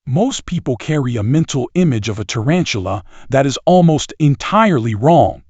Most people carry a mental image of a tarantula that is almost entirely wrong.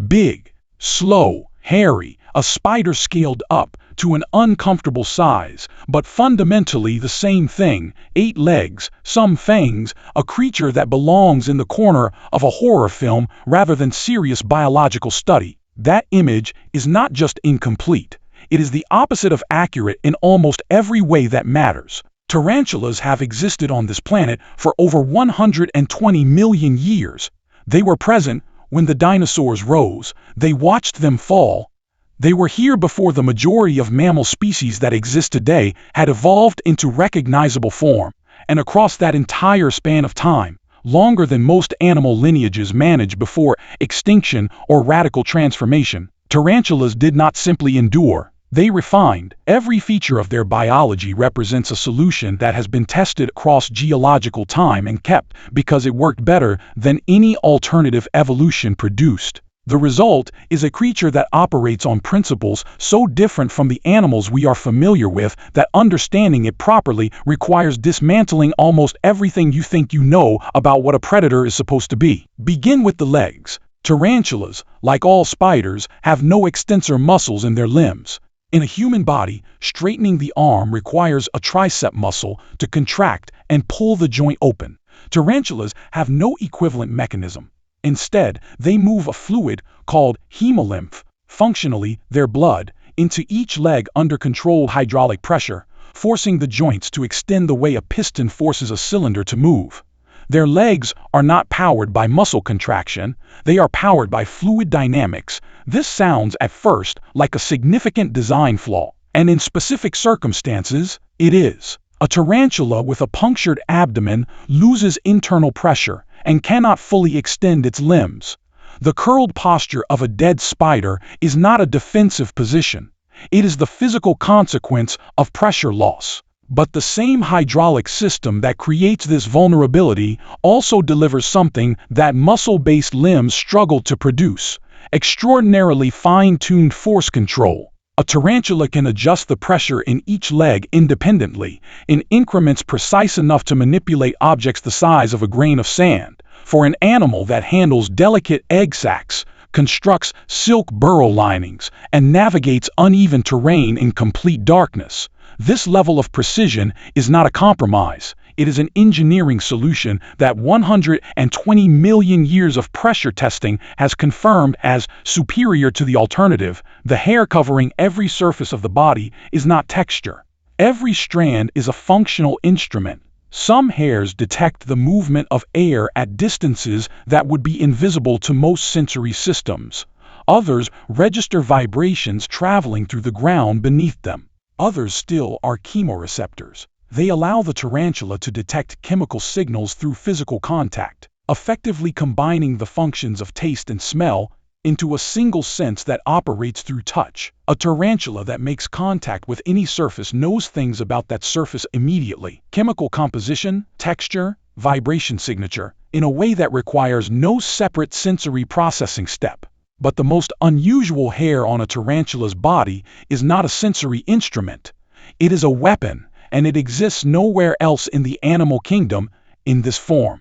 Big, slow, hairy, a spider scaled up to an uncomfortable size, but fundamentally the same thing: 8 legs, some fangs, a creature that belongs in the corner of a horror film rather than serious biological study. That image is not just incomplete, it is the opposite of accurate in almost every way that matters. Tarantulas have existed on this planet for over 120 million years. They were present when the dinosaurs rose. They watched them fall. They were here before the majority of mammal species that exist today had evolved into recognizable form. And across that entire span of time, longer than most animal lineages manage before extinction or radical transformation, tarantulas did not simply endure. They refined. Every feature of their biology represents a solution that has been tested across geological time and kept because it worked better than any alternative evolution produced. The result is a creature that operates on principles so different from the animals we are familiar with that understanding it properly requires dismantling almost everything you think you know about what a predator is supposed to be. Begin with the legs. Tarantulas, like all spiders, have no extensor muscles in their limbs. In a human body, straightening the arm requires a tricep muscle to contract and pull the joint open. Tarantulas have no equivalent mechanism. Instead, they move a fluid called hemolymph, functionally their blood, into each leg under controlled hydraulic pressure, forcing the joints to extend the way a piston forces a cylinder to move. Their legs are not powered by muscle contraction, they are powered by fluid dynamics. This sounds at first like a significant design flaw, and in specific circumstances, it is. A tarantula with a punctured abdomen loses internal pressure and cannot fully extend its limbs. The curled posture of a dead spider is not a defensive position. It is the physical consequence of pressure loss. But the same hydraulic system that creates this vulnerability also delivers something that muscle-based limbs struggle to produce: extraordinarily fine-tuned force control. A tarantula can adjust the pressure in each leg independently, in increments precise enough to manipulate objects the size of a grain of sand. For an animal that handles delicate egg sacs, constructs silk burrow linings, and navigates uneven terrain in complete darkness, this level of precision is not a compromise. It is an engineering solution that 120 million years of pressure testing has confirmed as superior to the alternative. The hair covering every surface of the body is not texture. Every strand is a functional instrument. Some hairs detect the movement of air at distances that would be invisible to most sensory systems. Others register vibrations traveling through the ground beneath them. Others still are chemoreceptors. They allow the tarantula to detect chemical signals through physical contact, effectively combining the functions of taste and smell into a single sense that operates through touch. A tarantula that makes contact with any surface knows things about that surface immediately: chemical composition, texture, vibration signature, in a way that requires no separate sensory processing step. But the most unusual hair on a tarantula's body is not a sensory instrument. It is a weapon, and it exists nowhere else in the animal kingdom in this form.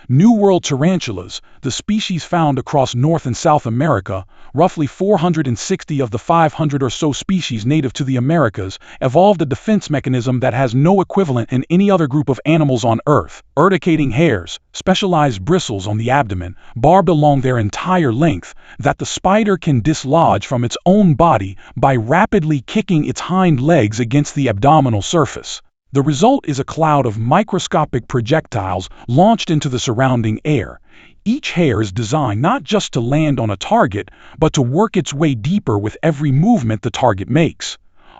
New World tarantulas, the species found across North and South America, roughly 460 of the 500 or so species native to the Americas, evolved a defense mechanism that has no equivalent in any other group of animals on Earth. Urticating hairs, specialized bristles on the abdomen, barbed along their entire length, that the spider can dislodge from its own body by rapidly kicking its hind legs against the abdominal surface. The result is a cloud of microscopic projectiles launched into the surrounding air. Each hair is designed not just to land on a target, but to work its way deeper with every movement the target makes.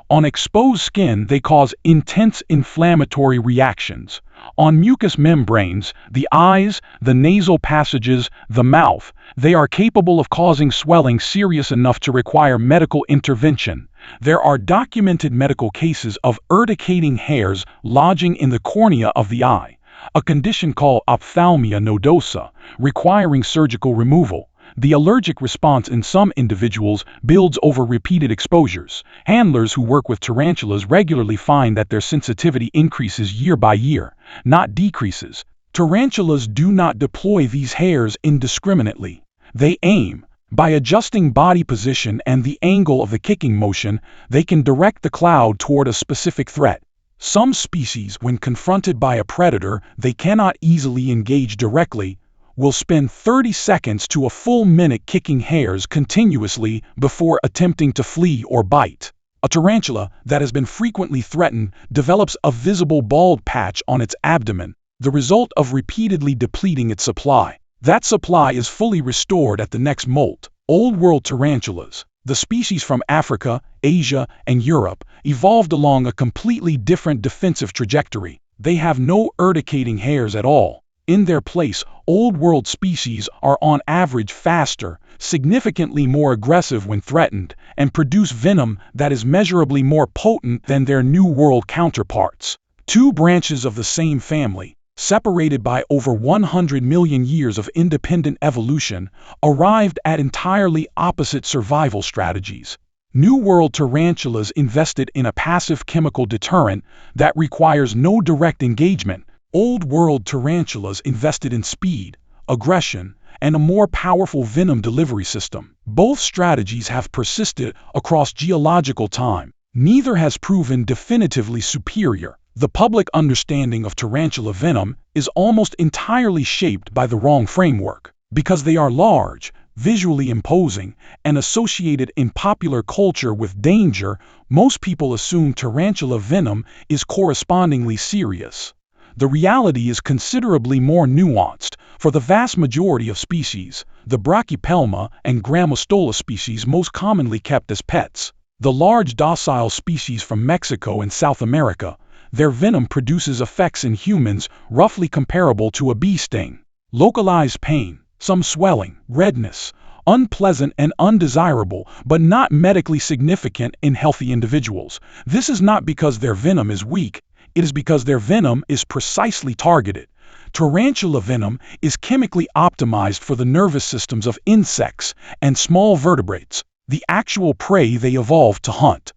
On exposed skin, they cause intense inflammatory reactions. On mucous membranes, the eyes, the nasal passages, the mouth, they are capable of causing swelling serious enough to require medical intervention. There are documented medical cases of urticating hairs lodging in the cornea of the eye, a condition called ophthalmia nodosa, requiring surgical removal. The allergic response in some individuals builds over repeated exposures. Handlers who work with tarantulas regularly find that their sensitivity increases year by year, not decreases. Tarantulas do not deploy these hairs indiscriminately. They aim. By adjusting body position and the angle of the kicking motion, they can direct the cloud toward a specific threat. Some species, when confronted by a predator they cannot easily engage directly, will spend 30 seconds to a full minute kicking hairs continuously before attempting to flee or bite. A tarantula that has been frequently threatened develops a visible bald patch on its abdomen, the result of repeatedly depleting its supply. That supply is fully restored at the next molt. Old World tarantulas, the species from Africa, Asia, and Europe, evolved along a completely different defensive trajectory. They have no urticating hairs at all. In their place, Old World species are on average faster, significantly more aggressive when threatened, and produce venom that is measurably more potent than their New World counterparts. Two branches of the same family, separated by over 100 million years of independent evolution, arrived at entirely opposite survival strategies. New World tarantulas invested in a passive chemical deterrent that requires no direct engagement. Old World tarantulas invested in speed, aggression, and a more powerful venom delivery system. Both strategies have persisted across geological time. Neither has proven definitively superior. The public understanding of tarantula venom is almost entirely shaped by the wrong framework. Because they are large, visually imposing, and associated in popular culture with danger, most people assume tarantula venom is correspondingly serious. The reality is considerably more nuanced. For the vast majority of species, the Brachypelma and Grammostola species most commonly kept as pets, the large docile species from Mexico and South America, their venom produces effects in humans roughly comparable to a bee sting. Localized pain, some swelling, redness, unpleasant and undesirable, but not medically significant in healthy individuals. This is not because their venom is weak, it is because their venom is precisely targeted. Tarantula venom is chemically optimized for the nervous systems of insects and small vertebrates, the actual prey they evolved to hunt.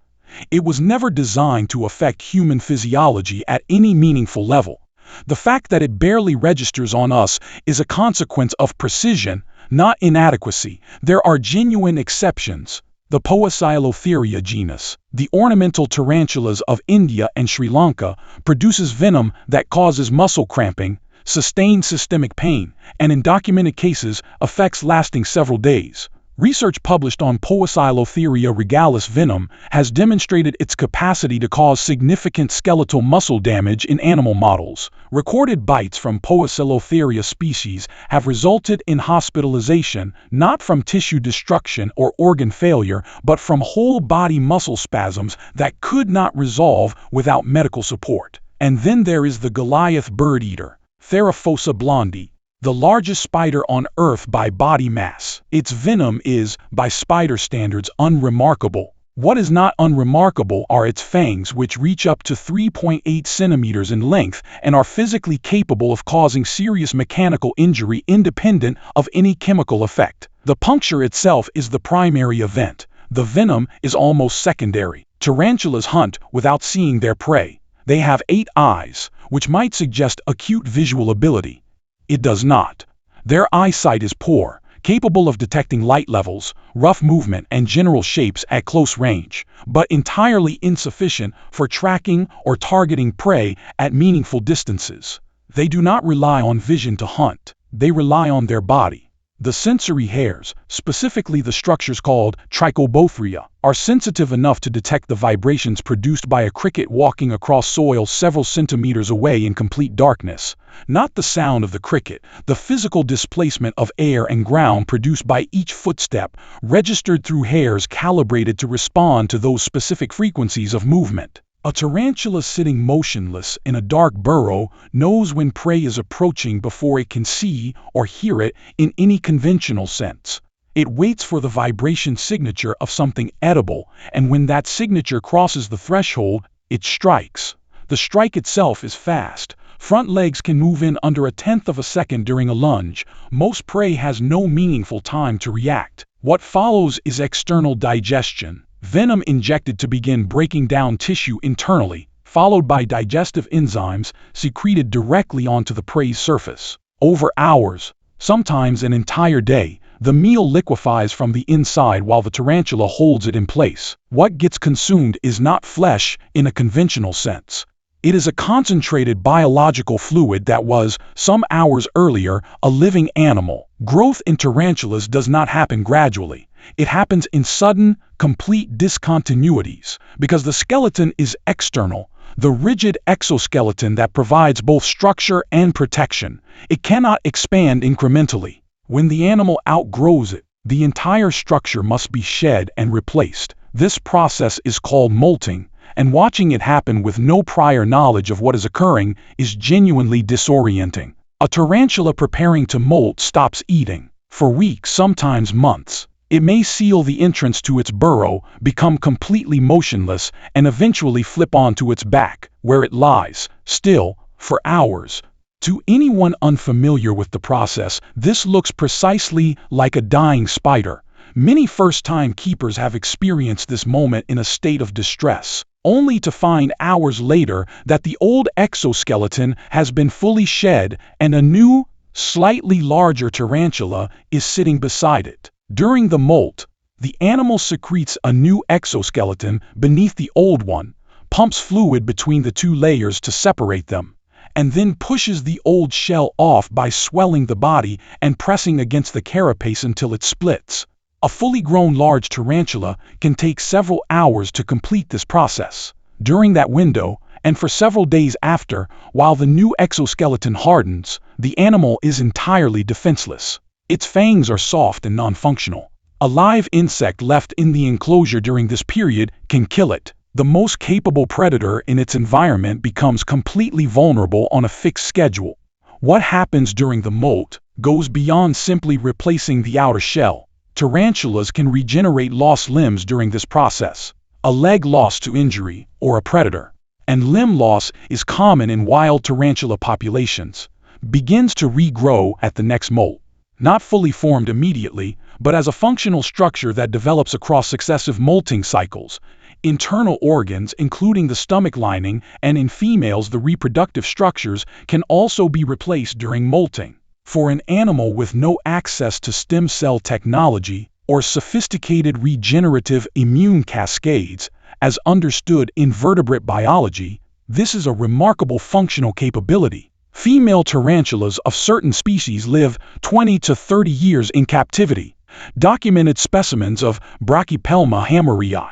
It was never designed to affect human physiology at any meaningful level. The fact that it barely registers on us is a consequence of precision, not inadequacy. There are genuine exceptions. The Poecilotheria genus, the ornamental tarantulas of India and Sri Lanka, produces venom that causes muscle cramping, sustained systemic pain, and in documented cases, effects lasting several days. Research published on Poecilotheria regalis venom has demonstrated its capacity to cause significant skeletal muscle damage in animal models. Recorded bites from Poecilotheria species have resulted in hospitalization not from tissue destruction or organ failure, but from whole body muscle spasms that could not resolve without medical support. And then there is the Goliath bird eater, Theraphosa blondi, the largest spider on Earth by body mass. Its venom is, by spider standards, unremarkable. What is not unremarkable are its fangs, which reach up to 3.8 centimeters in length and are physically capable of causing serious mechanical injury independent of any chemical effect. The puncture itself is the primary event. The venom is almost secondary. Tarantulas hunt without seeing their prey. They have 8 eyes, which might suggest acute visual ability. It does not. Their eyesight is poor, capable of detecting light levels, rough movement, and general shapes at close range, but entirely insufficient for tracking or targeting prey at meaningful distances. They do not rely on vision to hunt. They rely on their body. The sensory hairs, specifically the structures called trichobothria, are sensitive enough to detect the vibrations produced by a cricket walking across soil several centimeters away in complete darkness. Not the sound of the cricket, the physical displacement of air and ground produced by each footstep, registered through hairs calibrated to respond to those specific frequencies of movement. A tarantula sitting motionless in a dark burrow knows when prey is approaching before it can see or hear it in any conventional sense. It waits for the vibration signature of something edible, and when that signature crosses the threshold, it strikes. The strike itself is fast, Front legs can move in under a tenth of a second during a lunge. Most prey has no meaningful time to react. What follows is external digestion, venom injected to begin breaking down tissue internally, followed by digestive enzymes secreted directly onto the prey's surface. Over hours, sometimes an entire day, the meal liquefies from the inside while the tarantula holds it in place. What gets consumed is not flesh in a conventional sense. It is a concentrated biological fluid that was, some hours earlier, a living animal. Growth in tarantulas does not happen gradually. It happens in sudden, complete discontinuities, because the skeleton is external, the rigid exoskeleton that provides both structure and protection. It cannot expand incrementally. When the animal outgrows it, the entire structure must be shed and replaced. This process is called molting, and watching it happen with no prior knowledge of what is occurring is genuinely disorienting. A tarantula preparing to molt stops eating. For weeks, sometimes months. It may seal the entrance to its burrow, become completely motionless, and eventually flip onto its back, where it lies, still, for hours. To anyone unfamiliar with the process, this looks precisely like a dying spider. Many first-time keepers have experienced this moment in a state of distress, only to find hours later that the old exoskeleton has been fully shed and a new, slightly larger tarantula is sitting beside it. During the molt, the animal secretes a new exoskeleton beneath the old one, pumps fluid between the two layers to separate them, and then pushes the old shell off by swelling the body and pressing against the carapace until it splits. A fully grown large tarantula can take several hours to complete this process. During that window, and for several days after, while the new exoskeleton hardens, the animal is entirely defenseless. Its fangs are soft and non-functional. A live insect left in the enclosure during this period can kill it. The most capable predator in its environment becomes completely vulnerable on a fixed schedule. What happens during the molt goes beyond simply replacing the outer shell. Tarantulas can regenerate lost limbs during this process. A leg lost to injury, or a predator, and limb loss is common in wild tarantula populations, begins to regrow at the next molt. Not fully formed immediately, but as a functional structure that develops across successive molting cycles. Internal organs, including the stomach lining, and in females the reproductive structures, can also be replaced during molting. For an animal with no access to stem cell technology or sophisticated regenerative immune cascades, as understood in vertebrate biology, this is a remarkable functional capability. Female tarantulas of certain species live 20 to 30 years in captivity. Documented specimens of Brachypelma hammerii,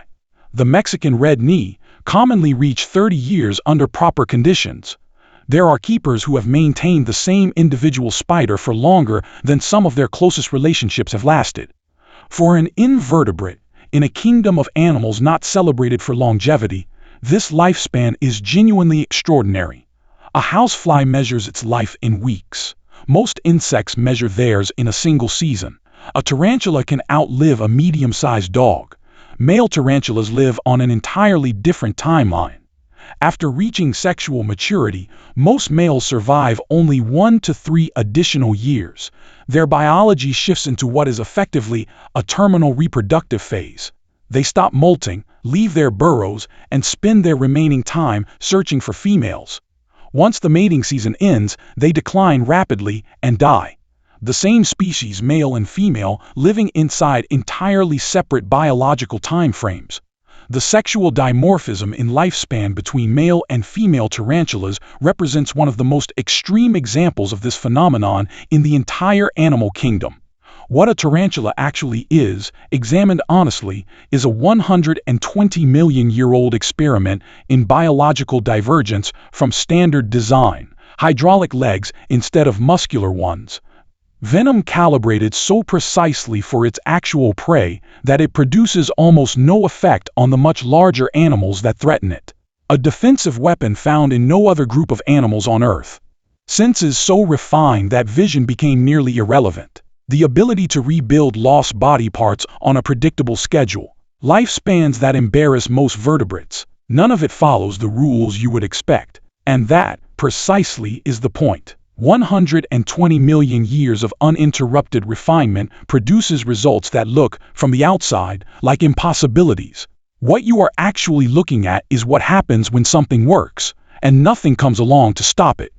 the Mexican red knee, commonly reach 30 years under proper conditions. There are keepers who have maintained the same individual spider for longer than some of their closest relationships have lasted. For an invertebrate, in a kingdom of animals not celebrated for longevity, this lifespan is genuinely extraordinary. A housefly measures its life in weeks. Most insects measure theirs in a single season. A tarantula can outlive a medium-sized dog. Male tarantulas live on an entirely different timeline. After reaching sexual maturity, most males survive only 1 to 3 additional years. Their biology shifts into what is effectively a terminal reproductive phase. They stop molting, leave their burrows, and spend their remaining time searching for females. Once the mating season ends, they decline rapidly and die. The same species, male and female, living inside entirely separate biological time frames. The sexual dimorphism in lifespan between male and female tarantulas represents one of the most extreme examples of this phenomenon in the entire animal kingdom. What a tarantula actually is, examined honestly, is a 120-million-year-old experiment in biological divergence from standard design, hydraulic legs instead of muscular ones. Venom calibrated so precisely for its actual prey that it produces almost no effect on the much larger animals that threaten it. A defensive weapon found in no other group of animals on Earth. Senses so refined that vision became nearly irrelevant. The ability to rebuild lost body parts on a predictable schedule. Lifespans that embarrass most vertebrates. None of it follows the rules you would expect. And that, precisely is the point. 120 million years of uninterrupted refinement produces results that look, from the outside, like impossibilities. What you are actually looking at is what happens when something works, and nothing comes along to stop it.